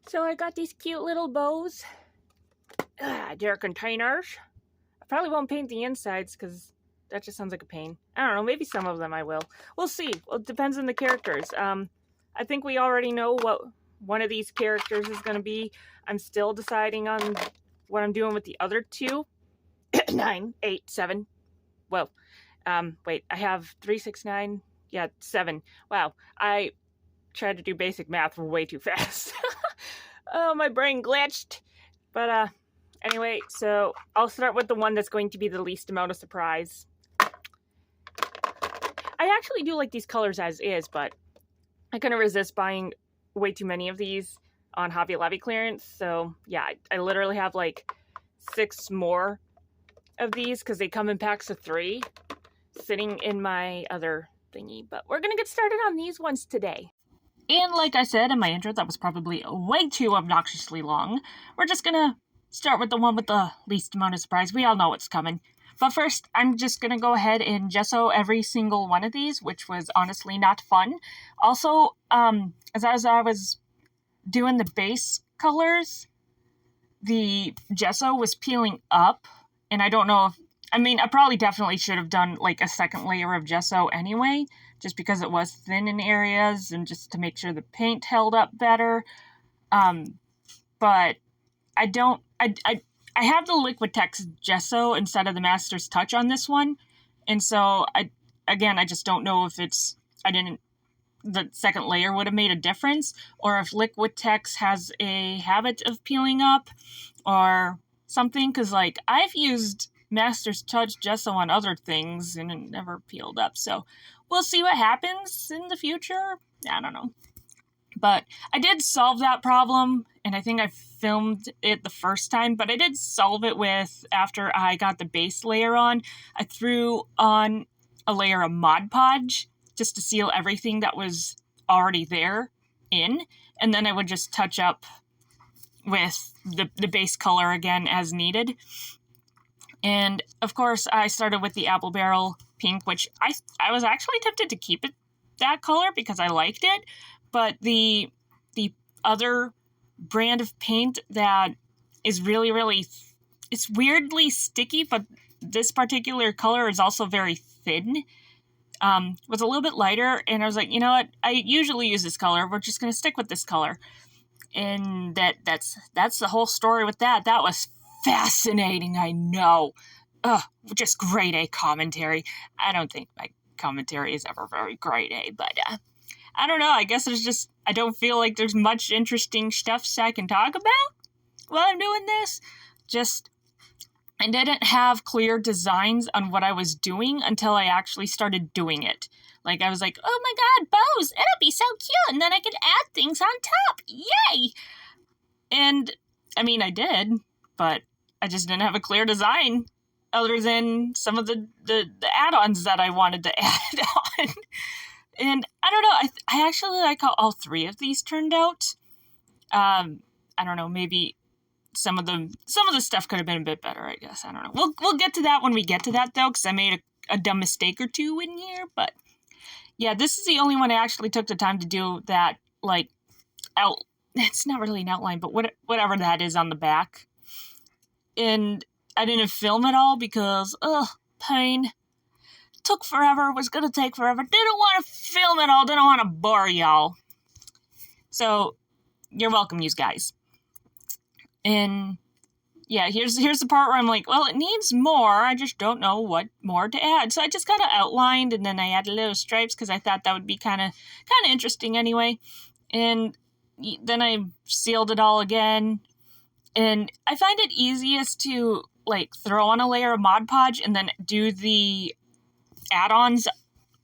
So I got these cute little bows. They're containers. I probably won't paint the insides because that just sounds like a pain. I don't know, maybe some of them I will. We'll see. Well, it depends on the characters. I think we already know what one of these characters is going to be. I'm still deciding on what I'm doing with the other two. 9, 8, 7. Well, wait, I have 3, 6, 9. Yeah, 7. Wow, I tried to do basic math way too fast. Oh, my brain glitched. But, anyway, so I'll start with the one that's going to be the least amount of surprise. I actually do like these colors as is, but I couldn't resist buying way too many of these on Hobby Lobby clearance. So, yeah, I literally have like 6 more of these because they come in packs of 3 sitting in my other thingy. But we're going to get started on these ones today. And like I said in my intro, that was probably way too obnoxiously long. We're just gonna start with the one with the least amount of surprise. We all know what's coming. But first, I'm just gonna go ahead and gesso every single one of these, which was honestly not fun. Also, as I was doing the base colors, the gesso was peeling up, and I don't know if, I probably definitely should have done like a second layer of gesso anyway, just because it was thin in areas and just to make sure the paint held up better. But I don't, I have the Liquitex gesso instead of the Master's Touch on this one. And so I just don't know if the second layer would have made a difference, or if Liquitex has a habit of peeling up or something. Cause like I've used Master's Touch gesso on other things and it never peeled up. So we'll see what happens in the future. I don't know. But I did solve that problem, and I think I filmed it the first time, but I did solve it with, after I got the base layer on, I threw on a layer of Mod Podge just to seal everything that was already there in, and then I would just touch up with the base color again as needed. And of course, I started with the Apple Barrel Pink, which I was actually tempted to keep it that color because I liked it, but the other brand of paint that is really, really, it's weirdly sticky, but this particular color is also very thin, was a little bit lighter, and I was like, you know what, I usually use this color, we're just going to stick with this color. And that's the whole story with that. That was fascinating, I know. Just grade A commentary. I don't think my commentary is ever very grade A, but I don't know. I guess I don't feel like there's much interesting stuff I can talk about while I'm doing this. I didn't have clear designs on what I was doing until I actually started doing it. Like, I was like, oh my god, bows, it'll be so cute, and then I could add things on top, yay! And, I did, but I just didn't have a clear design, other than some of the add-ons that I wanted to add on. And, I don't know, I actually like how all 3 of these turned out. I don't know, maybe some of the stuff could have been a bit better, I guess, I don't know. We'll get to that when we get to that, though, because I made a dumb mistake or 2 in here, but yeah, this is the only one I actually took the time to do that, like, it's not really an outline, but whatever that is on the back. And I didn't film it all because, pain. Took forever, was gonna take forever, didn't want to film it all, didn't want to bore y'all. So, you're welcome, you guys. And yeah, here's the part where I'm like, well, it needs more, I just don't know what more to add. So I just kind of outlined, and then I added little stripes because I thought that would be kind of interesting anyway. And then I sealed it all again. And I find it easiest to, like, throw on a layer of Mod Podge and then do the add-ons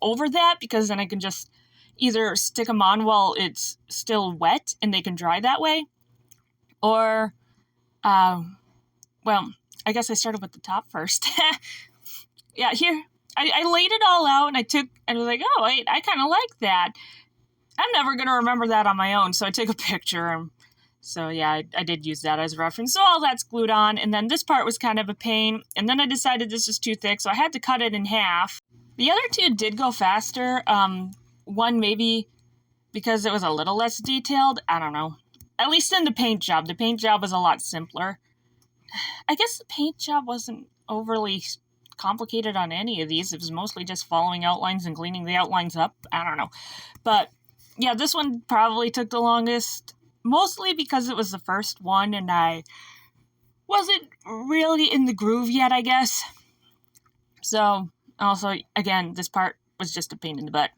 over that, because then I can just either stick them on while it's still wet and they can dry that way, or well, I guess I started with the top first. Yeah, here, I laid it all out, and I was like, oh, wait, I kind of like that. I'm never going to remember that on my own, so I took a picture. So yeah, I did use that as a reference. So all that's glued on, and then this part was kind of a pain, and then I decided this was too thick, so I had to cut it in half. The other 2 did go faster. One maybe because it was a little less detailed, I don't know. At least in the paint job. The paint job was a lot simpler. I guess the paint job wasn't overly complicated on any of these. It was mostly just following outlines and cleaning the outlines up. I don't know. But yeah, this one probably took the longest, mostly because it was the first one and I wasn't really in the groove yet, I guess. So, also, again, this part was just a pain in the butt.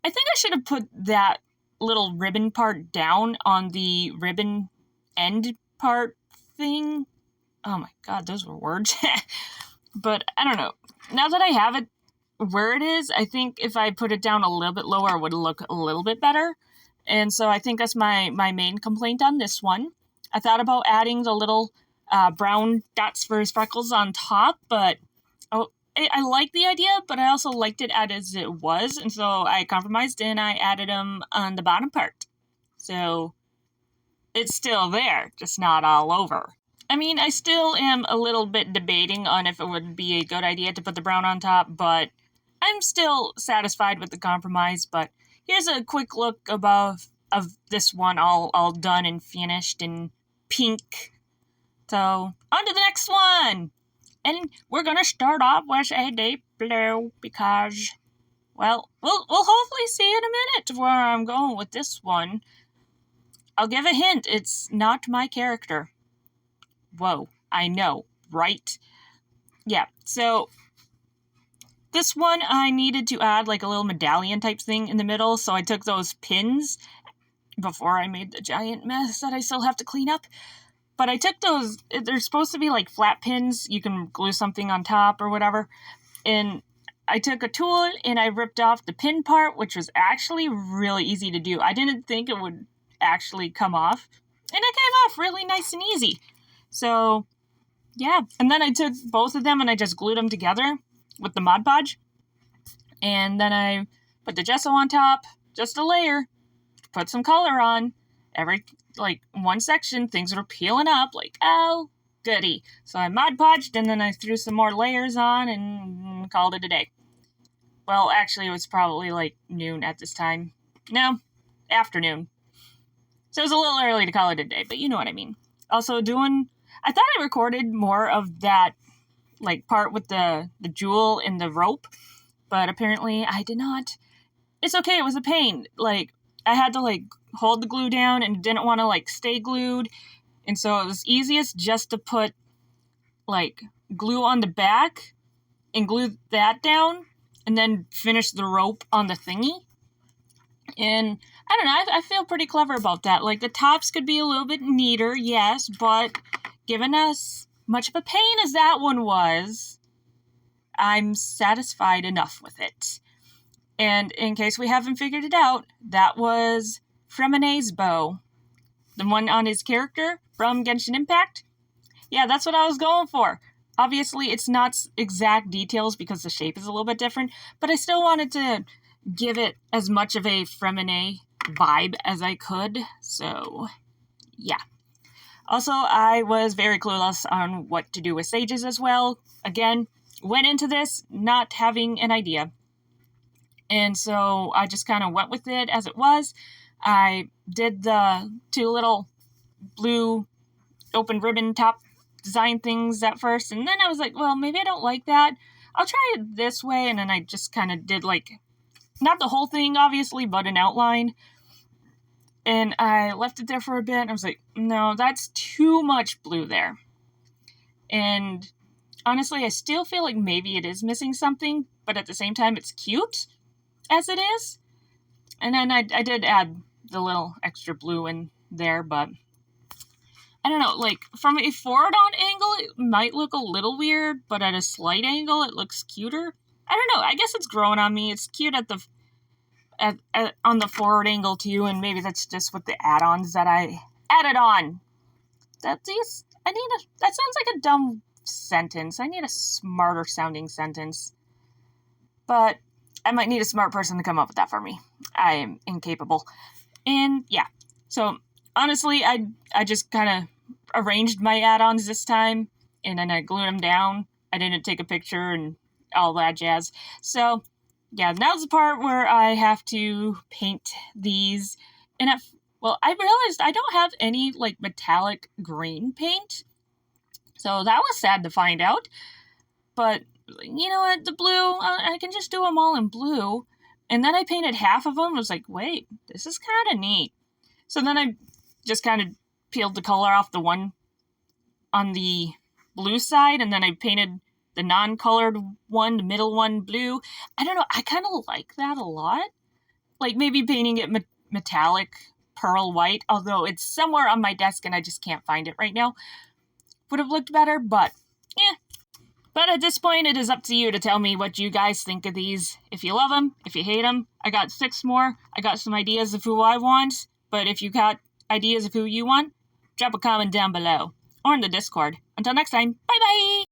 I think I should have put that little ribbon part down on the ribbon end part thing. Oh my god, those were words. But I don't know. Now that I have it where it is, I think if I put it down a little bit lower, it would look a little bit better. And so I think that's my main complaint on this one. I thought about adding the little brown dots for his freckles on top, but I like the idea, but I also liked it as it was, and so I compromised and I added them on the bottom part. So it's still there, just not all over. I mean, I still am a little bit debating on if it would be a good idea to put the brown on top, but I'm still satisfied with the compromise. But here's a quick look of this one all done and finished in pink. So, on to the next one! And we're going to start off with a deep blue because, well, we'll hopefully see in a minute where I'm going with this one. I'll give a hint, it's not my character. Whoa, I know, right? Yeah, so this one I needed to add like a little medallion type thing in the middle, so I took those pins before I made the giant mess that I still have to clean up. But I took those, they're supposed to be like flat pins, you can glue something on top or whatever, and I took a tool and I ripped off the pin part, which was actually really easy to do. I didn't think it would actually come off, and it came off really nice and easy. So, yeah, and then I took both of them and I just glued them together with the Mod Podge, and then I put the gesso on top, just a layer, put some color on. Every, like, one section, things were peeling up, like, oh, goody. So I Mod Podged, and then I threw some more layers on and called it a day. Well, actually, it was probably, like, noon at this time. No, afternoon. So it was a little early to call it a day, but you know what I mean. Also, I thought I recorded more of that, like, part with the jewel and the rope, but apparently I did not. It's okay, it was a pain. Like, I had to, like, hold the glue down and didn't want to, like, stay glued. And so it was easiest just to put, like, glue on the back and glue that down and then finish the rope on the thingy. And I don't know, I feel pretty clever about that. Like, the tops could be a little bit neater, yes, but given as much of a pain as that one was, I'm satisfied enough with it. And in case we haven't figured it out, that was Fremenne's bow. The one on his character from Genshin Impact. Yeah, that's what I was going for. Obviously, it's not exact details because the shape is a little bit different, but I still wanted to give it as much of a Fremenne vibe as I could, so yeah. Also, I was very clueless on what to do with sages as well. Again, went into this not having an idea. And so I just kind of went with it as it was. I did the two little blue open ribbon top design things at first, and then I was like, well, maybe I don't like that. I'll try it this way, and then I just kind of did, like, not the whole thing, obviously, but an outline. And I left it there for a bit, and I was like, no, that's too much blue there. And honestly, I still feel like maybe it is missing something, but at the same time, it's cute as it is. And then I did add the little extra blue in there, but I don't know, like, from a forward-on angle, it might look a little weird, but at a slight angle, it looks cuter. I don't know, I guess it's growing on me. It's cute on the forward angle, too, and maybe that's just with the add-ons that I added on. That sounds like a dumb sentence. I need a smarter-sounding sentence. But I might need a smart person to come up with that for me. I am incapable. And, yeah, so honestly, I just kind of arranged my add-ons this time, and then I glued them down. I didn't take a picture and all that jazz. So, yeah, now's the part where I have to paint these. And Well, I realized I don't have any, like, metallic green paint. So that was sad to find out. But, you know what, the blue, I can just do them all in blue. And then I painted half of them. I was like, wait, this is kind of neat. So then I just kind of peeled the color off the one on the blue side, and then I painted the non-colored one, the middle one, blue. I don't know, I kind of like that a lot. Like, maybe painting it metallic pearl white, although it's somewhere on my desk and I just can't find it right now. Would have looked better, but yeah. But at this point, it is up to you to tell me what you guys think of these. If you love them, if you hate them. I got 6 more. I got some ideas of who I want. But if you got ideas of who you want, drop a comment down below. Or in the Discord. Until next time, bye-bye!